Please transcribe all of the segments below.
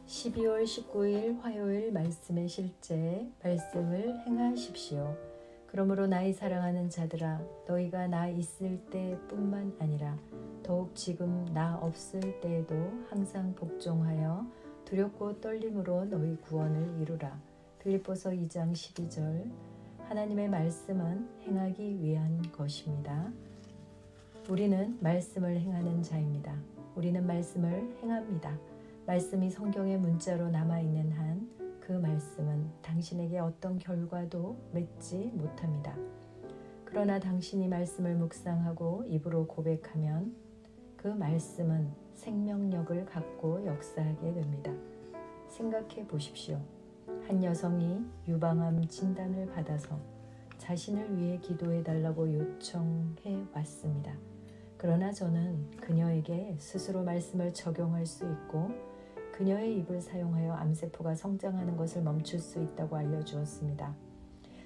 12월 19일 화요일 말씀의 실제 말씀을 행하십시오. 그러므로 나의 사랑하는 자들아 너희가 나 있을 때뿐만 아니라 더욱 지금 나 없을 때에도 항상 복종하여 두렵고 떨림으로 너희 구원을 이루라. 빌립보서 2장 12절. 하나님의 말씀은 행하기 위한 것입니다. 우리는 말씀을 행하는 자입니다. 우리는 말씀을 행합니다. 말씀이 성경의 문자로 남아있는 한 그 말씀은 당신에게 어떤 결과도 맺지 못합니다. 그러나 당신이 말씀을 묵상하고 입으로 고백하면 그 말씀은 생명력을 갖고 역사하게 됩니다. 생각해 보십시오. 한 여성이 유방암 진단을 받아서 자신을 위해 기도해 달라고 요청해 왔습니다. 그러나 저는 그녀에게 스스로 말씀을 적용할 수 있고 그녀의 입을 사용하여 암세포가 성장하는 것을 멈출 수 있다고 알려주었습니다.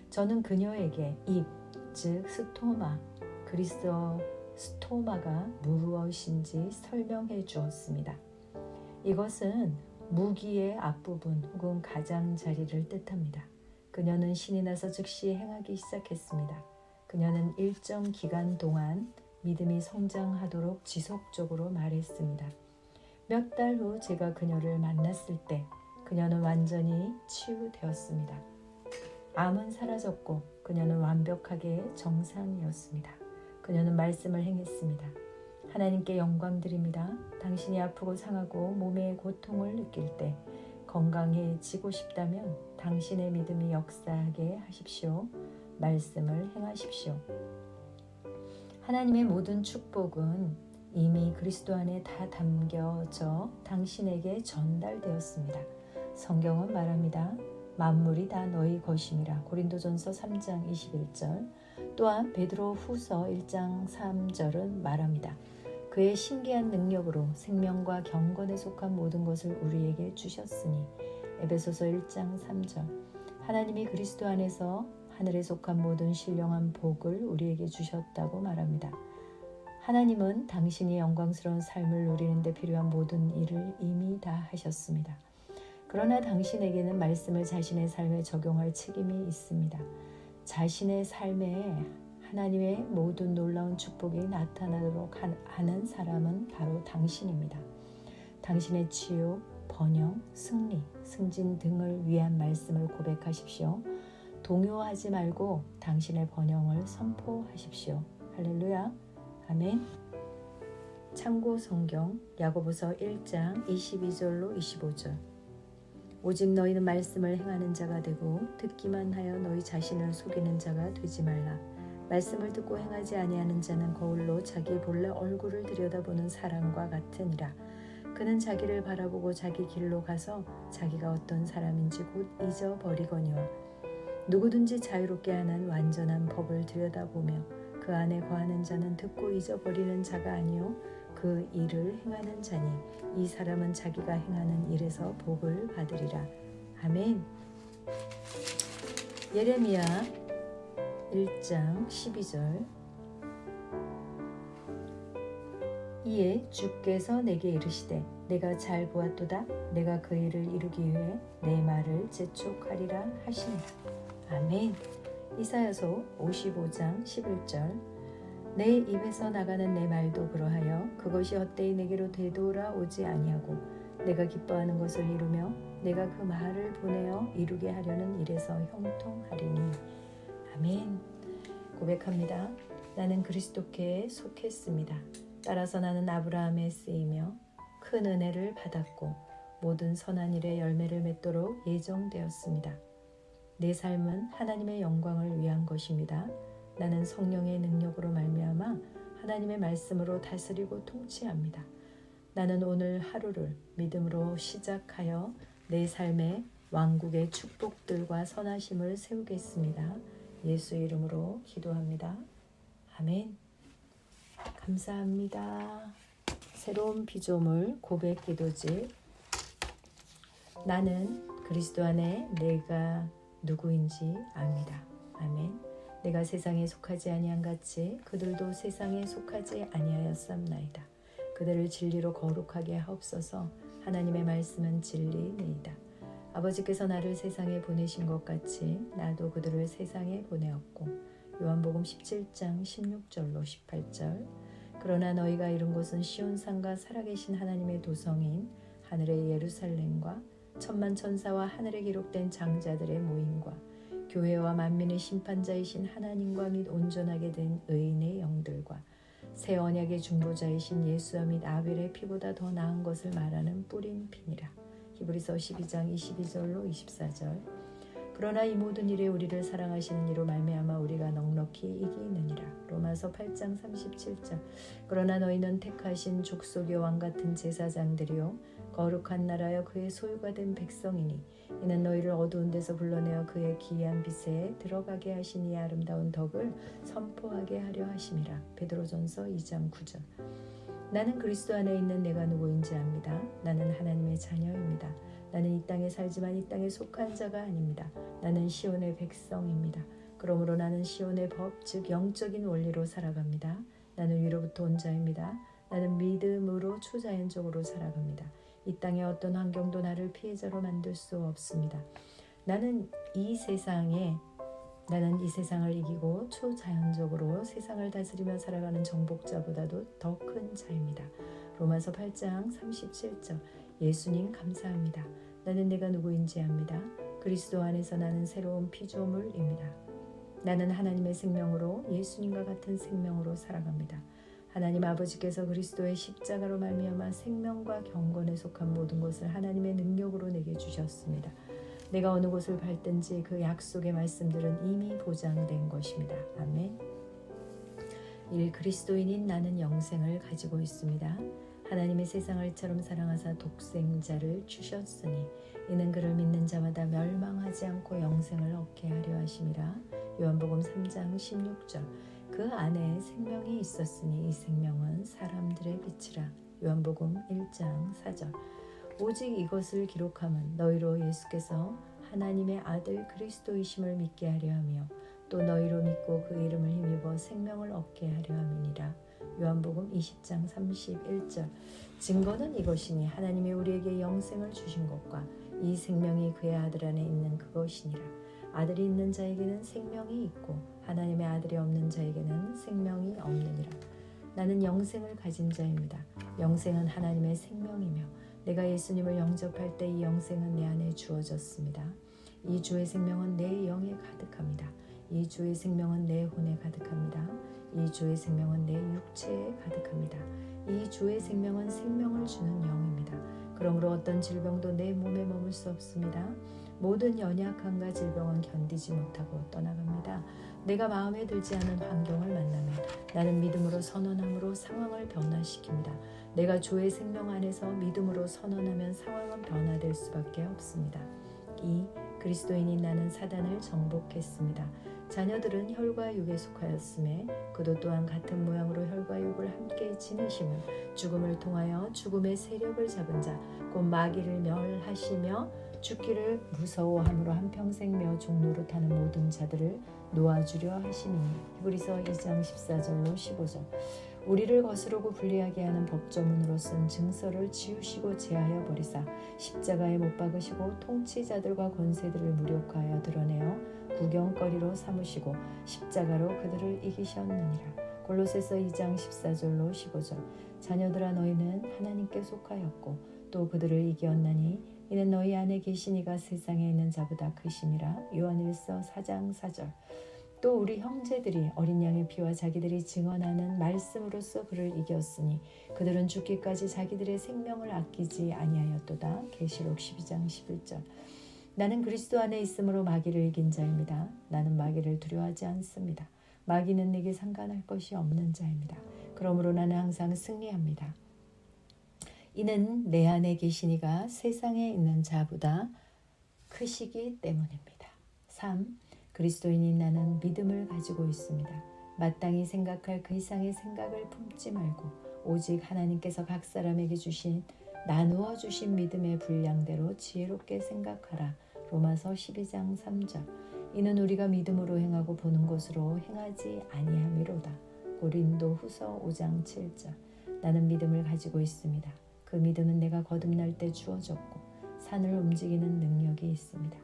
저는 그녀에게 입, 즉 스토마, 그리스어 스토마가 무엇인지 설명해 주었습니다. 이것은 무기의 앞부분 혹은 가장자리를 뜻합니다. 그녀는 신이 나서 즉시 행하기 시작했습니다. 그녀는 일정 기간 동안 믿음이 성장하도록 지속적으로 말했습니다. 몇 달 후 제가 그녀를 만났을 때 그녀는 완전히 치유되었습니다. 암은 사라졌고 그녀는 완벽하게 정상이었습니다. 그녀는 말씀을 행했습니다. 하나님께 영광 드립니다. 당신이 아프고 상하고 몸의 고통을 느낄 때 건강해지고 싶다면 당신의 믿음이 역사하게 하십시오. 말씀을 행하십시오. 하나님의 모든 축복은 이미 그리스도 안에 다 담겨져 당신에게 전달되었습니다. 성경은 말합니다. 만물이 다 너희 것임이라. 고린도전서 3장 21절. 또한 베드로 후서 1장 3절은 말합니다. 그의 신기한 능력으로 생명과 경건에 속한 모든 것을 우리에게 주셨으니. 에베소서 1장 3절. 하나님이 그리스도 안에서 하늘에 속한 모든 신령한 복을 우리에게 주셨다고 말합니다. 하나님은 당신이 영광스러운 삶을 누리는 데 필요한 모든 일을 이미 다 하셨습니다. 그러나 당신에게는 말씀을 자신의 삶에 적용할 책임이 있습니다. 자신의 삶에 하나님의 모든 놀라운 축복이 나타나도록 하는 사람은 바로 당신입니다. 당신의 치유, 번영, 승리, 승진 등을 위한 말씀을 고백하십시오. 동요하지 말고 당신의 번영을 선포하십시오. 할렐루야. 아멘. 참고 성경 야고보서 1장 22절로 25절. 오직 너희는 말씀을 행하는 자가 되고 듣기만 하여 너희 자신을 속이는 자가 되지 말라. 말씀을 듣고 행하지 아니하는 자는 거울로 자기 본래 얼굴을 들여다보는 사람과 같으니라. 그는 자기를 바라보고 자기 길로 가서 자기가 어떤 사람인지 곧 잊어버리거니와 누구든지 자유롭게 하는 완전한 법을 들여다보며 그 안에 거하는 자는 듣고 잊어버리는 자가 아니요 그 일을 행하는 자니 이 사람은 자기가 행하는 일에서 복을 받으리라. 아멘. 예레미야 1장 12절. 이에 주께서 내게 이르시되 내가 잘 보았도다. 내가 그 일을 이루기 위해 내 말을 재촉하리라 하시니라. 아멘. 이사야서 55장 11절. 내 입에서 나가는 내 말도 그러하여 그것이 헛되이 내게로 되돌아오지 아니하고 내가 기뻐하는 것을 이루며 내가 그 말을 보내어 이루게 하려는 일에서 형통하리니. 아멘. 고백합니다. 나는 그리스도께 속했습니다. 따라서 나는 아브라함의 씨이며 큰 은혜를 받았고 모든 선한 일에 열매를 맺도록 예정되었습니다. 내 삶은 하나님의 영광을 위한 것입니다. 나는 성령의 능력으로 말미암아 하나님의 말씀으로 다스리고 통치합니다. 나는 오늘 하루를 믿음으로 시작하여 내 삶에 왕국의 축복들과 선하심을 세우겠습니다. 예수 이름으로 기도합니다. 아멘. 감사합니다. 새로운 피조물 고백 기도집. 나는 그리스도 안에 내가 누구인지 압니다. 아멘. 내가 세상에 속하지 아니한 같이 그들도 세상에 속하지 아니하였사옵나이다. 그들을 진리로 거룩하게 하옵소서. 하나님의 말씀은 진리니이다. 아버지께서 나를 세상에 보내신 것 같이 나도 그들을 세상에 보내었고 요한복음 17장 16절로 18절. 그러나 너희가 이룬 곳은 시온산과 살아계신 하나님의 도성인 하늘의 예루살렘과 천만 천사와 하늘에 기록된 장자들의 모임과 교회와 만민의 심판자이신 하나님과 및 온전하게 된 의인의 영들과 새 언약의 중보자이신 예수와 및 아벨의 피보다 더 나은 것을 말하는 뿌린 피니라. 히브리서 12장 22절로 24절. 그러나 이 모든 일에 우리를 사랑하시는 이로 말미암아 우리가 넉넉히 이기느니라. 로마서 8장 37절. 그러나 너희는 택하신 족속의 왕같은 제사장들이요 거룩한 나라여 그의 소유가 된 백성이니 이는 너희를 어두운 데서 불러내어 그의 기이한 빛에 들어가게 하신 이 아름다운 덕을 선포하게 하려 하심이라. 베드로전서 2장 9절. 나는 그리스도 안에 있는 내가 누구인지 압니다. 나는 하나님의 자녀입니다. 나는 이 땅에 살지만 이 땅에 속한 자가 아닙니다. 나는 시온의 백성입니다. 그러므로 나는 시온의 법, 즉 영적인 원리로 살아갑니다. 나는 위로부터 온 자입니다. 나는 믿음으로 초자연적으로 살아갑니다. 이 땅의 어떤 환경도 나를 피해자로 만들 수 없습니다. 나는 이 세상을 이기고 초자연적으로 세상을 다스리며 살아가는 정복자보다도 더 큰 자입니다. 로마서 8장 37절. 예수님 감사합니다. 나는 내가 누구인지 압니다. 그리스도 안에서 나는 새로운 피조물입니다. 나는 하나님의 생명으로 예수님과 같은 생명으로 살아갑니다. 하나님 아버지께서 그리스도의 십자가로 말미암아 생명과 경건에 속한 모든 것을 하나님의 능력으로 내게 주셨습니다. 내가 어느 곳을 밟든지 그 약속의 말씀들은 이미 보장된 것입니다. 아멘. 1. 그리스도인인 나는 영생을 가지고 있습니다. 하나님이 세상을 이처럼 사랑하사 독생자를 주셨으니 이는 그를 믿는 자마다 멸망하지 않고 영생을 얻게 하려 하심이라. 요한복음 3장 16절. 그 안에 생명이 있었으니 이 생명은 사람들의 빛이라. 요한복음 1장 4절. 오직 이것을 기록함은 너희로 예수께서 하나님의 아들 그리스도이심을 믿게 하려 하며 또 너희로 믿고 그 이름을 힘입어 생명을 얻게 하려 함이니라. 요한복음 20장 31절. 증거는 이것이니 하나님이 우리에게 영생을 주신 것과 이 생명이 그의 아들 안에 있는 그것이니라. 아들이 있는 자에게는 생명이 있고 하나님의 아들이 없는 자에게는 생명이 없느니라. 나는 영생을 가진 자입니다. 영생은 하나님의 생명이며 내가 예수님을 영접할 때 이 영생은 내 안에 주어졌습니다. 이 주의 생명은 내 영에 가득합니다. 이 주의 생명은 내 혼에 가득합니다. 이 주의 생명은 내 육체에 가득합니다. 이 주의 생명은 생명을 주는 영입니다. 그러므로 어떤 질병도 내 몸에 머물 수 없습니다. 모든 연약함과 질병은 견디지 못하고 떠나갑니다. 내가 마음에 들지 않은 환경을 만나면 나는 믿음으로 선언함으로 상황을 변화시킵니다. 내가 주의 생명 안에서 믿음으로 선언하면 상황은 변화될 수밖에 없습니다. 2. 그리스도인인 나는 사단을 정복했습니다. 자녀들은 혈과 육에 속하였음에 그도 또한 같은 모양으로 혈과 육을 함께 지니심은 죽음을 통하여 죽음의 세력을 잡은 자 곧 마귀를 멸하시며 죽기를 무서워함으로 한평생 며 종로를 타는 모든 자들을 놓아주려 하심이니. 히브리서 2장 14절로 15절. 우리를 거스르고 불리하게 하는 법조문으로 쓴 증서를 지우시고 제하여 버리사 십자가에 못 박으시고 통치자들과 권세들을 무력하여 드러내어 구경거리로 삼으시고 십자가로 그들을 이기셨느니라. 골로새서 2장 14절로 15절. 자녀들아 너희는 하나님께 속하였고 또 그들을 이기었나니 이는 너희 안에 계신 이가 세상에 있는 자보다 크심이라. 요한일서 4장 4절. 또 우리 형제들이 어린 양의 피와 자기들이 증언하는 말씀으로써 그를 이겼으니 그들은 죽기까지 자기들의 생명을 아끼지 아니하였도다. 계시록 12장 11절. 나는 그리스도 안에 있으므로 마귀를 이긴 자입니다. 나는 마귀를 두려워하지 않습니다. 마귀는 내게 상관할 것이 없는 자입니다. 그러므로 나는 항상 승리합니다. 이는 내 안에 계신 이가 세상에 있는 자보다 크시기 때문입니다. 3. 그리스도인인 나는 믿음을 가지고 있습니다. 마땅히 생각할 그 이상의 생각을 품지 말고 오직 하나님께서 각 사람에게 나누어 주신 믿음의 분량대로 지혜롭게 생각하라. 로마서 12장 3절. 이는 우리가 믿음으로 행하고 보는 것으로 행하지 아니함이로다. 고린도 후서 5장 7절. 나는 믿음을 가지고 있습니다. 그 믿음은 내가 거듭날 때 주어졌고 산을 움직이는 능력이 있습니다.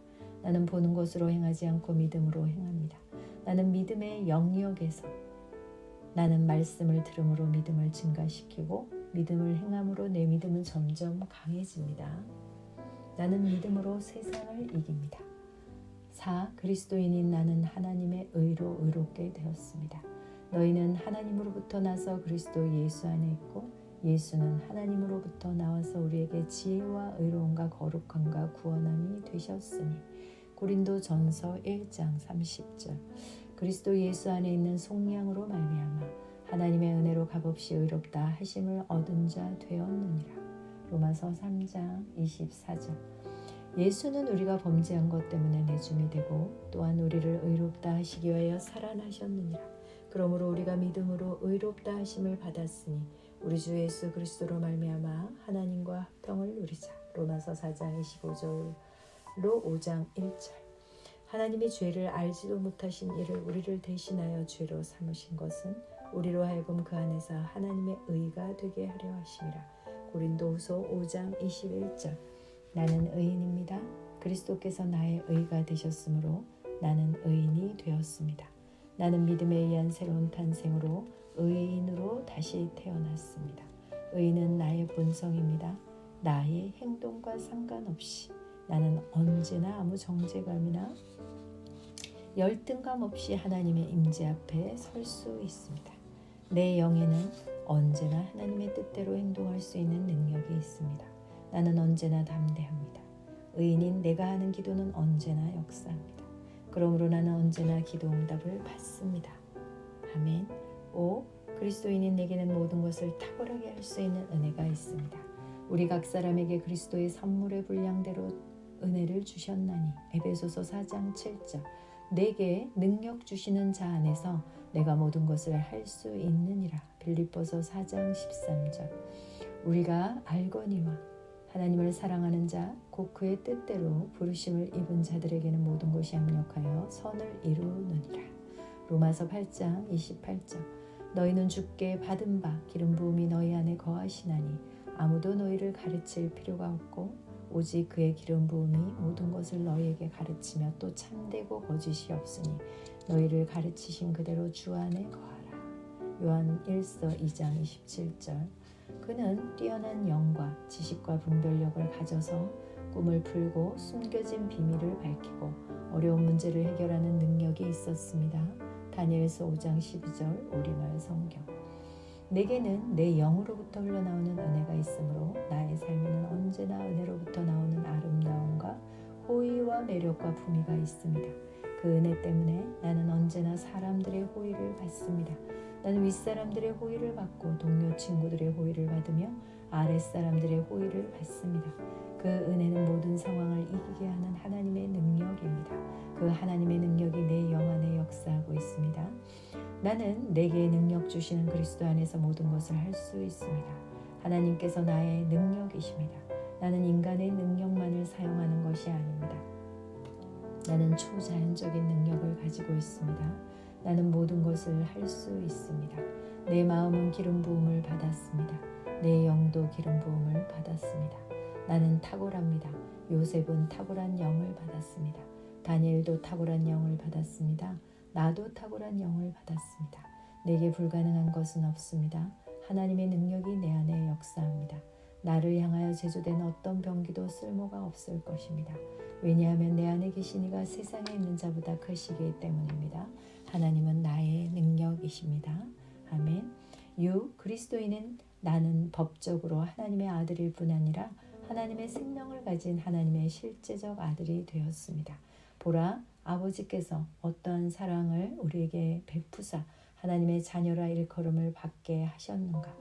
나는 보는 것으로 행하지 않고 믿음으로 행합니다. 나는 믿음의 영역에서 나는 말씀을 들음으로 믿음을 증가시키고 믿음을 행함으로 내 믿음은 점점 강해집니다. 나는 믿음으로 세상을 이깁니다. 4. 그리스도인인 나는 하나님의 의로 의롭게 되었습니다. 너희는 하나님으로부터 나서 그리스도 예수 안에 있고 예수는 하나님으로부터 나와서 우리에게 지혜와 의로움과 거룩함과 구원함이 되셨으니. 고린도전서 1장 30절. 그리스도 예수 안에 있는 속량으로 말미암아 하나님의 은혜로 값없이 의롭다 하심을 얻은 자 되었느니라. 로마서 3장 24절. 예수는 우리가 범죄한 것 때문에 내줌이 되고 또한 우리를 의롭다 하시기 위하여 살아나셨느니라. 그러므로 우리가 믿음으로 의롭다 하심을 받았으니 우리 주 예수 그리스도로 말미암아 하나님과 화평을 누리자. 로마서 4장 25절로 5장 1절. 하나님이 죄를 알지도 못하신 이를 우리를 대신하여 죄로 삼으신 것은 우리로 하여금 그 안에서 하나님의 의가 되게 하려 하심이라. 고린도후서 5장 21절. 나는 의인입니다. 그리스도께서 나의 의가 되셨으므로 나는 의인이 되었습니다. 나는 믿음에 의한 새로운 탄생으로 의인으로 다시 태어났습니다. 의인은 나의 본성입니다. 나의 행동과 상관없이 나는 언제나 아무 정죄감이나 열등감 없이 하나님의 임재 앞에 설 수 있습니다. 내 영에는 언제나 하나님의 뜻대로 행동할 수 있는 능력이 있습니다. 나는 언제나 담대합니다. 의인인 내가 하는 기도는 언제나 역사합니다. 그러므로 나는 언제나 기도 응답을 받습니다. 아멘. 5. 그리스도인인 내게는 모든 것을 탁월하게 할 수 있는 은혜가 있습니다. 우리 각 사람에게 그리스도의 선물의 분량대로 은혜를 주셨나니. 에베소서 4장 7절. 내게 능력 주시는 자 안에서 내가 모든 것을 할 수 있느니라. 빌립보서 4장 13절. 우리가 알거니와 하나님을 사랑하는 자 곧 그의 뜻대로 부르심을 입은 자들에게는 모든 것이 합력하여 선을 이루느니라. 로마서 8장 28절. 너희는 주께 받은 바 기름 부음이 너희 안에 거하시나니 아무도 너희를 가르칠 필요가 없고 오직 그의 기름 부음이 모든 것을 너희에게 가르치며 또 참되고 거짓이 없으니 너희를 가르치신 그대로 주 안에 거하라. 요한 1서 2장 27절. 그는 뛰어난 영과 지식과 분별력을 가져서 꿈을 풀고 숨겨진 비밀을 밝히고 어려운 문제를 해결하는 능력이 있었습니다. 다니엘서 5장 12절 우리말 성경. 내게는 내 영으로부터 흘러나오는 은혜가 있으므로 나의 삶에는 언제나 은혜로부터 나오는 아름다움과 호의와 매력과 품위가 있습니다. 그 은혜 때문에 나는 언제나 사람들의 호의를 받습니다. 나는 윗사람들의 호의를 받고 동료 친구들의 호의를 받으며 아랫사람들의 호의를 받습니다. 그 은혜는 모든 상황을 이기게 하는 하나님의 능력입니다. 그 하나님의 능력이 내 영 안에 역사하고 있습니다. 나는 내게 능력 주시는 그리스도 안에서 모든 것을 할 수 있습니다. 하나님께서 나의 능력이십니다. 나는 인간의 능력만을 사용하는 것이 아닙니다. 나는 초자연적인 능력을 가지고 있습니다. 나는 모든 것을 할 수 있습니다. 내 마음은 기름 부음을 받았습니다. 내 영도 기름 부음을 받았습니다. 나는 탁월합니다. 요셉은 탁월한 영을 받았습니다. 다니엘도 탁월한 영을 받았습니다. 나도 탁월한 영을 받았습니다. 내게 불가능한 것은 없습니다. 하나님의 능력이 내 안에 역사합니다. 나를 향하여 제조된 어떤 병기도 쓸모가 없을 것입니다. 왜냐하면 내 안에 계신 이가 세상에 있는 자보다 크시기 때문입니다. 하나님은 나의 능력이십니다. 아멘. 6. 그리스도인은 나는 법적으로 하나님의 아들일 뿐 아니라 하나님의 생명을 가진 하나님의 실제적 아들이 되었습니다. 보라, 아버지께서 어떠한 사랑을 우리에게 베푸사 하나님의 자녀라 일컬음을 받게 하셨는가.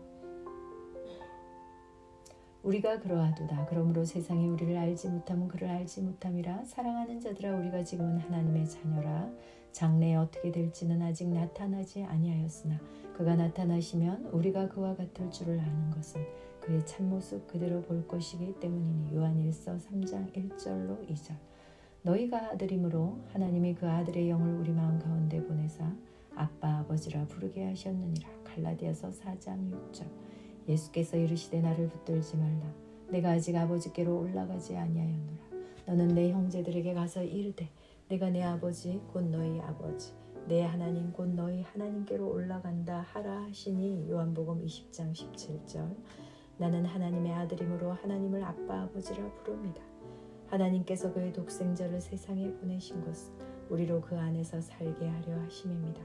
우리가 그러하도다. 그러므로 세상이 우리를 알지 못하면 그를 알지 못함이라. 사랑하는 자들아, 우리가 지금은 하나님의 자녀라. 장래에 어떻게 될지는 아직 나타나지 아니하였으나 그가 나타나시면 우리가 그와 같을 줄을 아는 것은 그의 참모습 그대로 볼 것이기 때문이니. 요한일서 3장 1절로 2절. 너희가 아들이므로 하나님이 그 아들의 영을 우리 마음 가운데 보내사 아빠 아버지라 부르게 하셨느니라. 갈라디아서 4장 6절. 예수께서 이르시되 나를 붙들지 말라. 내가 아직 아버지께로 올라가지 아니하였노라. 너는 내 형제들에게 가서 이르되 내가 내 아버지 곧 너희 아버지 내 하나님 곧 너희 하나님께로 올라간다 하라 하시니. 요한복음 20장 17절. 나는 하나님의 아들이므로 하나님을 아빠 아버지라 부릅니다. 하나님께서 그의 독생자를 세상에 보내신 것은 우리로 그 안에서 살게 하려 하심입니다.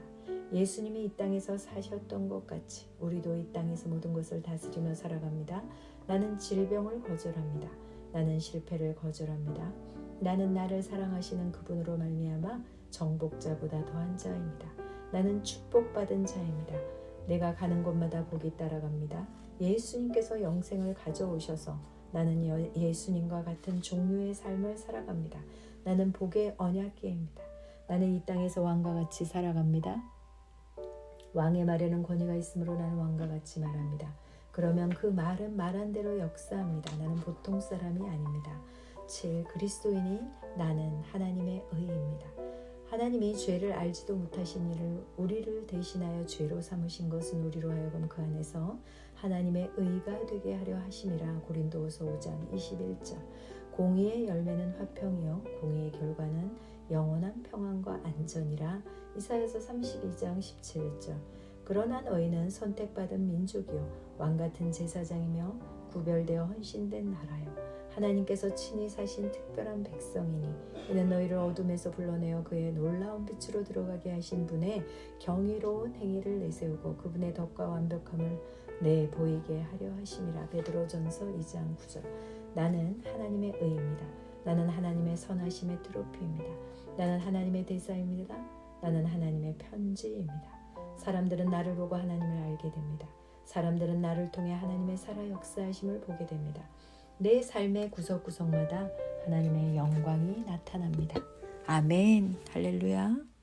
예수님이 이 땅에서 사셨던 것 같이 우리도 이 땅에서 모든 것을 다스리며 살아갑니다. 나는 질병을 거절합니다. 나는 실패를 거절합니다. 나는 나를 사랑하시는 그분으로 말미암아 정복자보다 더한 자입니다. 나는 축복받은 자입니다. 내가 가는 곳마다 복이 따라갑니다. 예수님께서 영생을 가져오셔서 나는 예수님과 같은 종류의 삶을 살아갑니다. 나는 복의 언약궤입니다. 나는 이 땅에서 왕과 같이 살아갑니다. 왕의 말에는 권위가 있으므로 나는 왕과 같이 말합니다. 그러면 그 말은 말한 대로 역사합니다. 나는 보통 사람이 아닙니다. 7. 그리스도인이 나는 하나님의 의입니다. 하나님이 죄를 알지도 못하신 이를 우리를 대신하여 죄로 삼으신 것은 우리로 하여금 그 안에서 하나님의 의가 되게 하려 하심이라. 고린도후서 5장 21절. 공의의 열매는 화평이요 공의의 결과는 영원한 평안과 안전이라. 이사야서 32장 17절. 그러나 너희는 선택받은 민족이요 왕같은 제사장이며 구별되어 헌신된 나라요 하나님께서 친히 사신 특별한 백성이니 이는 너희를 어둠에서 불러내어 그의 놀라운 빛으로 들어가게 하신 분의 경이로운 행위를 내세우고 그분의 덕과 완벽함을 내보이게 하려 하심이라. 베드로전서 2장 9절. 나는 하나님의 의입니다. 나는 하나님의 선하심의 트로피입니다. 나는 하나님의 대사입니다. 나는 하나님의 편지입니다. 사람들은 나를 보고 하나님을 알게 됩니다. 사람들은 나를 통해 하나님의 살아 역사하심을 보게 됩니다. 내 삶의 구석구석마다 하나님의 영광이 나타납니다. 아멘. 할렐루야.